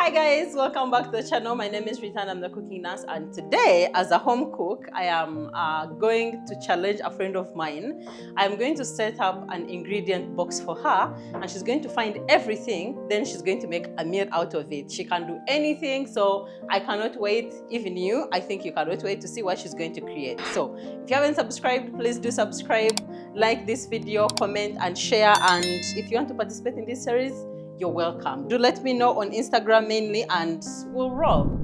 Hi guys, welcome back to the channel. My name is Rita and I'm the cooking nurse, and today as a home cook I am going to challenge a friend of mine. I'm going to set up an ingredient box for her and she's going to find everything, then she's going to make a meal out of it. She can do anything, so I cannot wait. Even you, I think you cannot wait to see what she's going to create. So if you haven't subscribed, please do subscribe, like this video, comment and share, and if you want to participate in this series, you're welcome. Do let me know on Instagram mainly and we'll roll.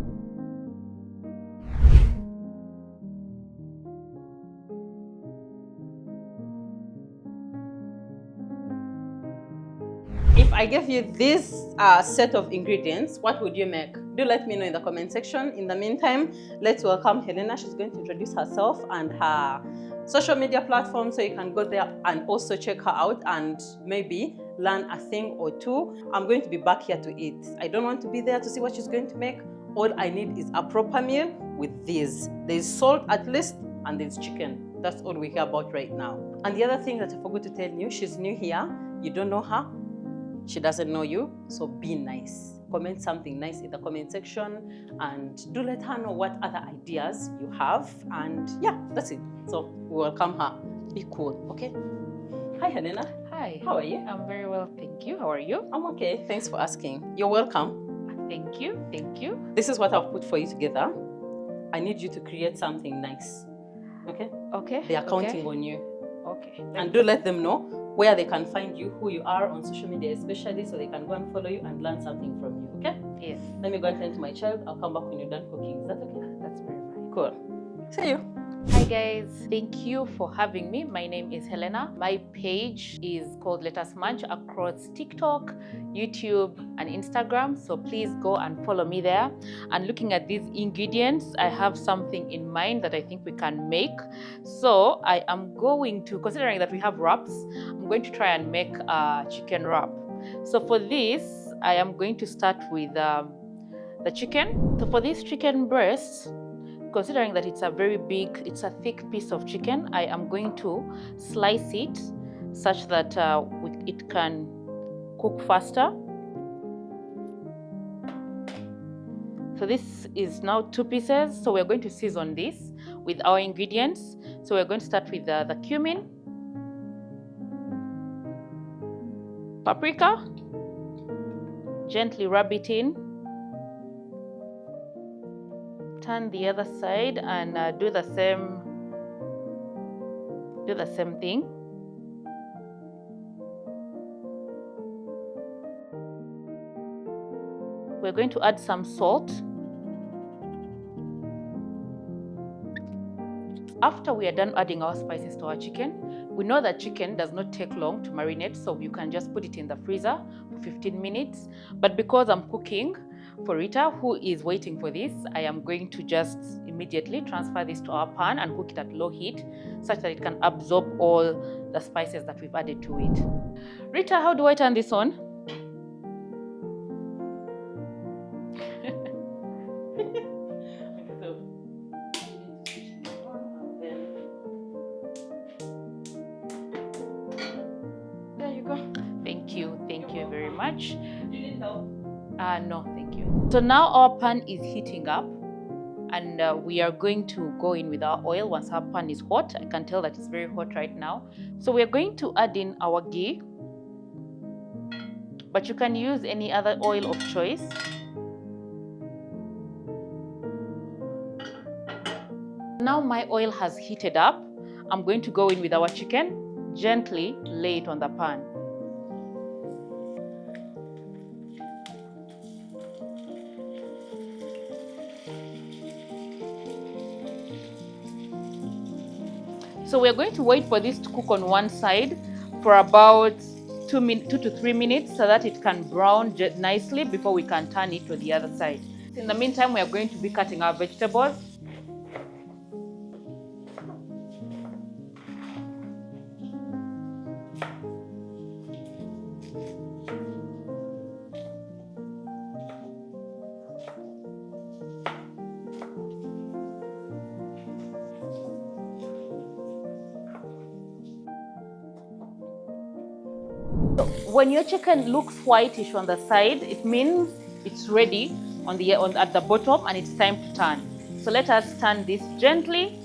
If I give you this set of ingredients, what would you make? Do let me know in the comment section. In the meantime, let's welcome Helena. She's going to introduce herself and her social media platform, so you can go there and also check her out and maybe learn a thing or two. I'm going to be back here to eat. I don't want to be there to see what she's going to make. All I need is a proper meal with these. There's salt at least and there's chicken. That's all we care about right now. And the other thing that I forgot to tell you, she's new here. You don't know her. She doesn't know you, so be nice. Comment something nice in the comment section and do let her know what other ideas you have. And yeah, that's it. So we welcome her. Be cool, okay? Hi, Helena. Hi. How are you? I'm very well, thank you. How are you? I'm okay. Thanks for asking. You're welcome. Thank you. Thank you. This is what I've put for you together. I need you to create something nice. Okay? Okay. They are counting on you. Okay. And do let them know where they can find you, who you are on social media especially, so they can go and follow you and learn something from you, okay? Yes. Let me go and tend to my child. I'll come back when you're done cooking. Is that okay? That's very fine. Cool. See you. Hi guys, thank you for having me. My name is Helena. My page is called Let Us Munch across TikTok, YouTube and Instagram, so please go and follow me there. And looking at these ingredients, I have something in mind that I think we can make. So I am going to, considering that we have wraps, I'm going to try and make a chicken wrap. So for this, I am going to start with the chicken. So for this chicken breast, considering that it's a very big, it's a thick piece of chicken, I am going to slice it such that it can cook faster. So this is now 2 pieces. So we're going to season this with our ingredients. So we're going to start with the cumin, paprika, gently rub it in. Turn the other side and do the same thing. We're going to add some salt. After we are done adding our spices to our chicken, we know that chicken does not take long to marinate, so you can just put it in the freezer for 15 minutes. But because I'm cooking for Rita, who is waiting for this, I am going to just immediately transfer this to our pan and cook it at low heat such that it can absorb all the spices that we've added to it. Rita, how do I turn this on? There you go. Thank you very much. Do you need help? No, thank you. So now our pan is heating up and we are going to go in with our oil once our pan is hot. I can tell that it's very hot right now. So we are going to add in our ghee, but you can use any other oil of choice. Now my oil has heated up. I'm going to go in with our chicken, gently lay it on the pan. So we're going to wait for this to cook on one side for about 2 to 3 minutes so that it can brown nicely before we can turn it to the other side. In the meantime, we are going to be cutting our vegetables. When your chicken looks whitish on the side, it means it's ready at the bottom, and it's time to turn. So let us turn this gently.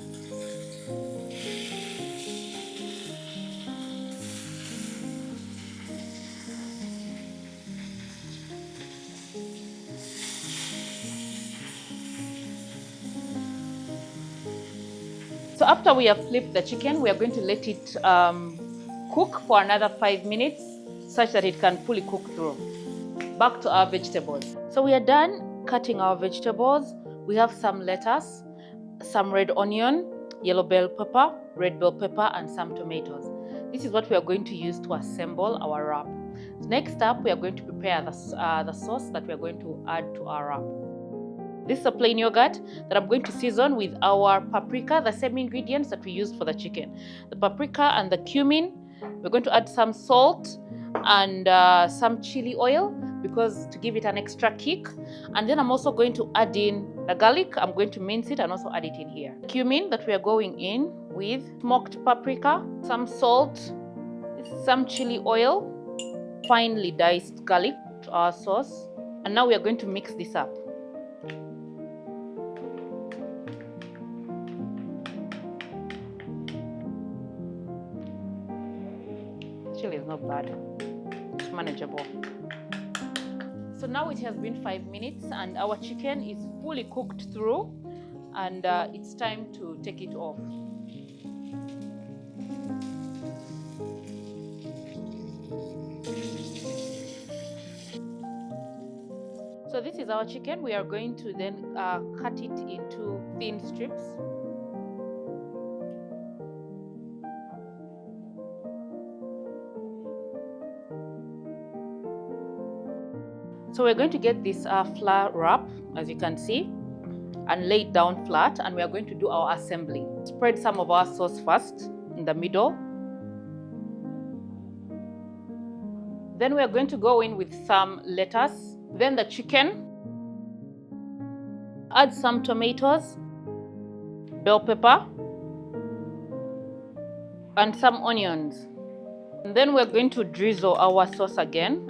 So after we have flipped the chicken, we are going to let it cook for another 5 minutes such that it can fully cook through. Back to our vegetables. So we are done cutting our vegetables. We have some lettuce, some red onion, yellow bell pepper, red bell pepper, and some tomatoes. This is what we are going to use to assemble our wrap. Next up, we are going to prepare the sauce that we are going to add to our wrap. This is a plain yogurt that I'm going to season with our paprika, the same ingredients that we used for the chicken. The paprika and the cumin. We're going to add some salt and some chili oil because to give it an extra kick. And then I'm also going to add in the garlic. I'm going to mince it and also add it in here. Cumin that we are going in with, smoked paprika, some salt, some chili oil, finely diced garlic to our sauce. And now we are going to mix this up. Chili is not bad, it's manageable. So now it has been 5 minutes and our chicken is fully cooked through, and it's time to take it off. So this is our chicken. We are going to then cut it into thin strips. So we're going to get this flour wrap, as you can see, and lay it down flat, and we are going to do our assembly. Spread some of our sauce first in the middle. Then we are going to go in with some lettuce, then the chicken, add some tomatoes, bell pepper, and some onions. And then we're going to drizzle our sauce again.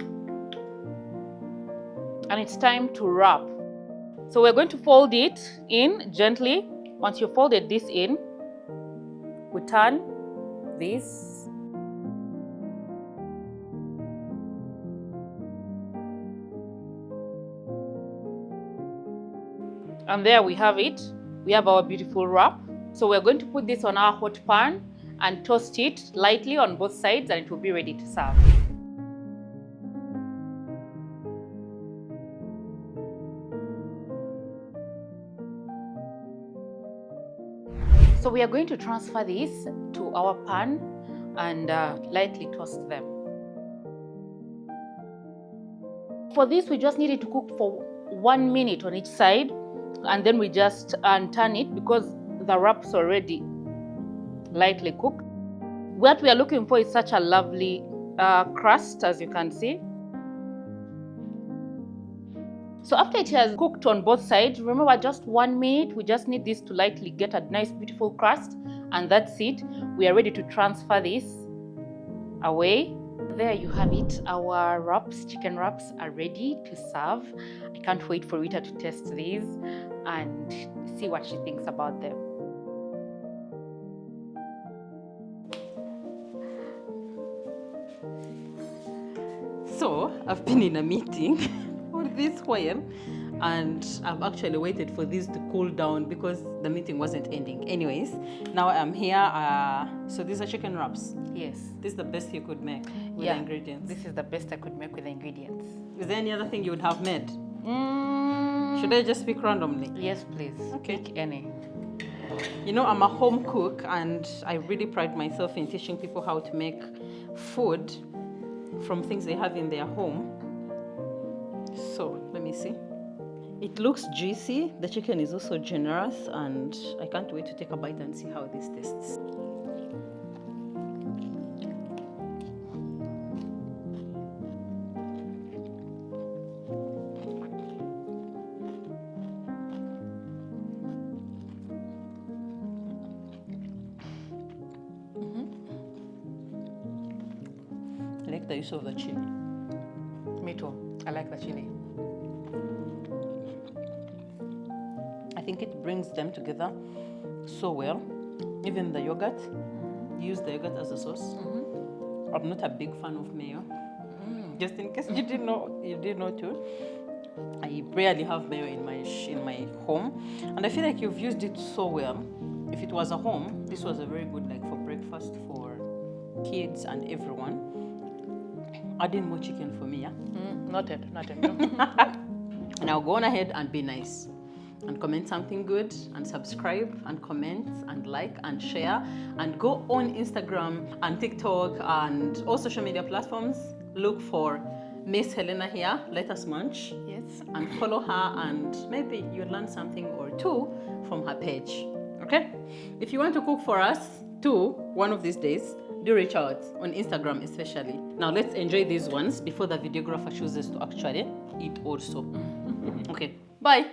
And it's time to wrap. So we're going to fold it in gently. Once you folded this in, we turn this. And there we have it. We have our beautiful wrap. So we're going to put this on our hot pan and toast it lightly on both sides, and it will be ready to serve. So we are going to transfer this to our pan and lightly toast them. For this, we just need it to cook for 1 minute on each side, and then we just turn it because the wrap's already lightly cooked. What we are looking for is such a lovely crust, as you can see. So after it has cooked on both sides, remember just 1 minute, we just need this to lightly get a nice beautiful crust, and that's it. We are ready to transfer this away. There you have it. Our wraps, chicken wraps, are ready to serve. I can't wait for Rita to test these and see what she thinks about them. So I've been in a meeting for this while, and I've actually waited for this to cool down because the meeting wasn't ending. Anyways, now I'm here. So these are chicken wraps. Yes. This is the best you could make with the ingredients. This is the best I could make with the ingredients. Is there any other thing you would have made? Should I just pick randomly? Yes, please. Okay. Pick any. You know, I'm a home cook, and I really pride myself in teaching people how to make food from things they have in their home. So let me see. It looks juicy. The chicken is also generous, and I can't wait to take a bite and see how this tastes. I like the use of the chili. Me too. I like the chili. think it brings them together so well. Even the yogurt, use the yogurt as a sauce. I'm not a big fan of mayo. Just in case you didn't know too. I rarely have mayo in my home, and I feel like you've used it so well. If it was a home, this was a very good like for breakfast for kids and everyone. Add in more chicken for me, yeah? Noted. Now go on ahead and be nice. And comment something good, and subscribe, and comment, and like, and share. And go on Instagram and TikTok and all social media platforms. Look for Miss Helena here, Let Us Munch. Yes. And follow her, and maybe you'll learn something or two from her page. Okay? If you want to cook for us too, one of these days, do reach out on Instagram especially. Now let's enjoy these ones before the videographer chooses to actually eat also. Okay, bye.